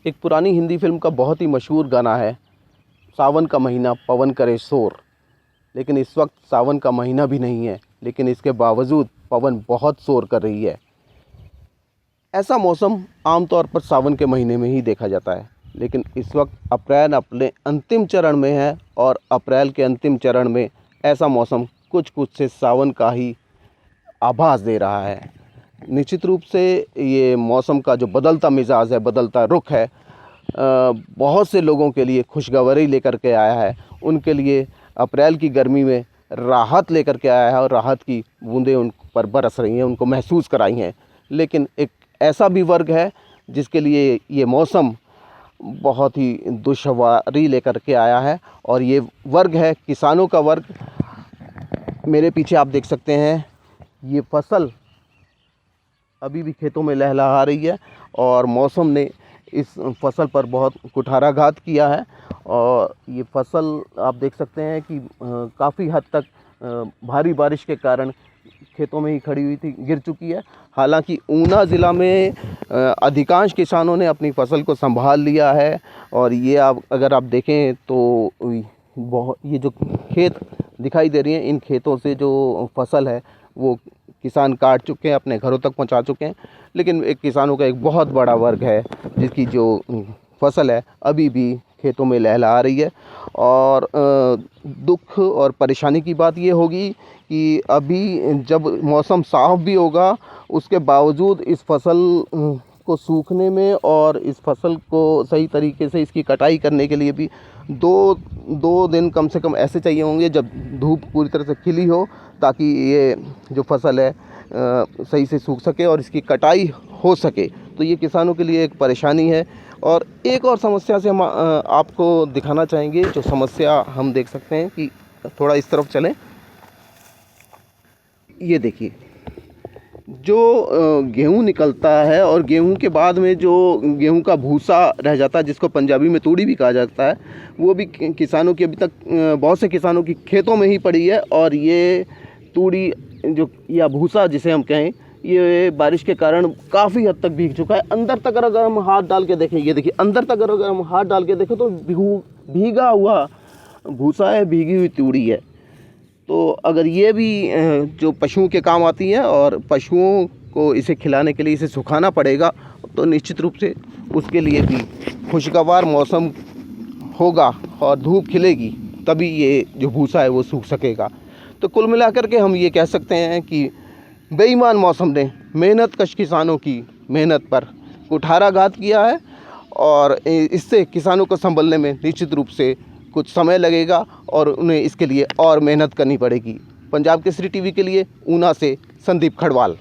एक पुरानी हिंदी फिल्म का बहुत ही मशहूर गाना है, सावन का महीना पवन करे शोर। लेकिन इस वक्त सावन का महीना भी नहीं है, लेकिन इसके बावजूद पवन बहुत शोर कर रही है। ऐसा मौसम आमतौर पर सावन के महीने में ही देखा जाता है, लेकिन इस वक्त अप्रैल अपने अंतिम चरण में है और अप्रैल के अंतिम चरण में ऐसा मौसम कुछ कुछ से सावन का ही आभास दे रहा है। निश्चित रूप से ये मौसम का जो बदलता मिजाज है, बदलता रुख है, बहुत से लोगों के लिए खुशगवारी लेकर के आया है। उनके लिए अप्रैल की गर्मी में राहत लेकर के आया है और राहत की बूंदें उन पर बरस रही हैं, उनको महसूस कराई हैं। लेकिन एक ऐसा भी वर्ग है जिसके लिए ये मौसम बहुत ही दुश्वारी लेकर के आया है, और ये वर्ग है किसानों का वर्ग। मेरे पीछे आप देख सकते हैं, ये फसल अभी भी खेतों में लहलहा रही है और मौसम ने इस फसल पर बहुत कुठाराघात किया है। और ये फसल आप देख सकते हैं कि काफ़ी हद तक भारी बारिश के कारण खेतों में ही खड़ी हुई थी, गिर चुकी है। हालांकि ऊना ज़िला में अधिकांश किसानों ने अपनी फसल को संभाल लिया है, और ये अगर आप देखें तो ये जो खेत दिखाई दे रही हैं, इन खेतों से जो फसल है वो किसान काट चुके हैं, अपने घरों तक पहुंचा चुके हैं। लेकिन एक किसानों का एक बहुत बड़ा वर्ग है जिसकी जो फसल है अभी भी खेतों में लहलहा रही है। और दुख और परेशानी की बात ये होगी कि अभी जब मौसम साफ़ भी होगा, उसके बावजूद इस फसल को सूखने में और इस फसल को सही तरीके से इसकी कटाई करने के लिए भी दो दिन कम से कम ऐसे चाहिए होंगे जब धूप पूरी तरह से खिली हो, ताकि ये जो फसल है सही से सूख सके और इसकी कटाई हो सके। तो ये किसानों के लिए एक परेशानी है। और एक और समस्या से हम आपको दिखाना चाहेंगे। जो समस्या हम देख सकते हैं कि थोड़ा इस तरफ चलें, ये देखिए, जो गेहूँ निकलता है और गेहूँ के बाद में जो गेहूँ का भूसा रह जाता है, जिसको पंजाबी में तूड़ी भी कहा जाता है, वो भी किसानों की अभी तक बहुत से किसानों की खेतों में ही पड़ी है। और ये तूड़ी जो या भूसा जिसे हम कहें, ये बारिश के कारण काफ़ी हद तक भीग चुका है। अंदर तक अगर हम हाथ डाल के देखें, ये देखिए, अंदर तक अगर हम हाथ डाल के देखें तो भीगा हुआ भूसा है, भीगी हुई तूड़ी है। तो अगर ये भी जो पशुओं के काम आती है और पशुओं को इसे खिलाने के लिए इसे सुखाना पड़ेगा, तो निश्चित रूप से उसके लिए भी खुशगवार मौसम होगा और धूप खिलेगी, तभी ये जो भूसा है वो सूख सकेगा। तो कुल मिलाकर के हम ये कह सकते हैं कि बेईमान मौसम ने मेहनत कश किसानों की मेहनत पर कुठाराघात किया है, और इससे किसानों को संभलने में निश्चित रूप से कुछ समय लगेगा और उन्हें इसके लिए और मेहनत करनी पड़ेगी। पंजाब केसरी टीवी के लिए ऊना से संदीप खड़वाल।